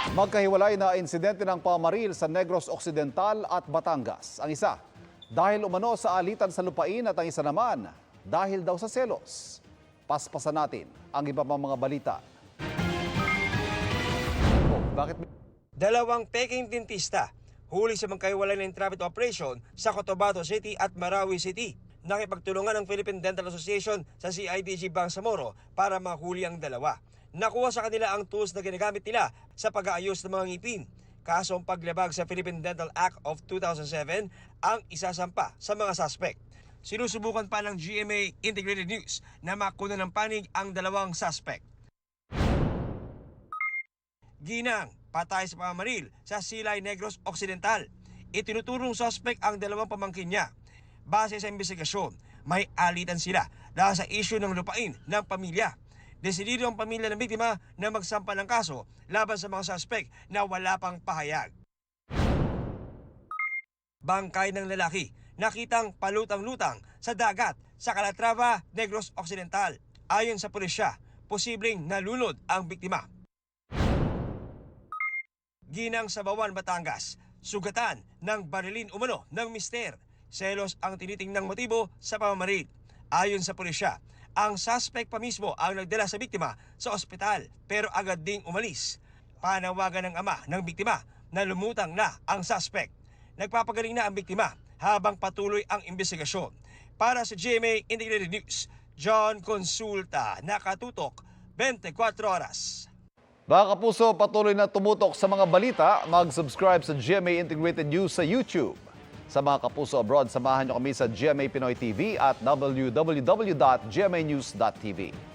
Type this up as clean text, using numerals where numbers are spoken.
Magkahiwalay na insidente ng pamaril sa Negros Occidental at Batangas. Ang isa, dahil umano sa alitan sa lupain at ang isa naman, dahil daw sa selos. Paspasan natin ang iba pang mga balita. Bakit? Dalawang peking dentista huli sa magkahiwalay ng traffic operation sa Cotabato City at Marawi City. Nakipagtulungan ng Philippine Dental Association sa CIDG Bangsamoro para mahuli ang dalawa. Nakuha sa kanila ang tools na ginagamit nila sa pag-aayos ng mga ngipin. Kaso ang paglabag sa Philippine Dental Act of 2007 ang isasampa sa mga suspect. Sinusubukan pa ng GMA Integrated News na makuna ng panig ang dalawang suspect. Ginang, patay sa pamamaril sa Silay Negros Occidental. Itinuturong suspect ang dalawang pamangkin niya. Base sa investigasyon, may alitan sila dahil sa issue ng lupain ng pamilya. Desidido ang pamilya ng biktima na magsampa ng kaso laban sa mga suspect na wala pang pahayag. Bangkay ng lalaki nakitang palutang-lutang sa dagat sa Calatrava, Negros Occidental. Ayon sa pulisya, posibleng nalunod ang biktima. Ginang sa Bawan, Batangas, sugatan ng barilin umano ng mister. Selos ang tinitingnang motibo sa pamamaril. Ayon sa pulisya, ang suspect pa mismo ang nagdala sa biktima sa ospital pero agad ding umalis. Panawagan ng ama ng biktima na lumutang na ang suspect. Nagpapagaling na ang biktima habang patuloy ang investigasyon. Para sa GMA Integrated News, John Consulta, nakatutok 24 oras. Mga kapuso, patuloy na tumutok sa mga balita. Mag-subscribe sa GMA Integrated News sa YouTube. Sa mga kapuso abroad, samahan niyo kami sa GMA Pinoy TV at www.gmanews.tv.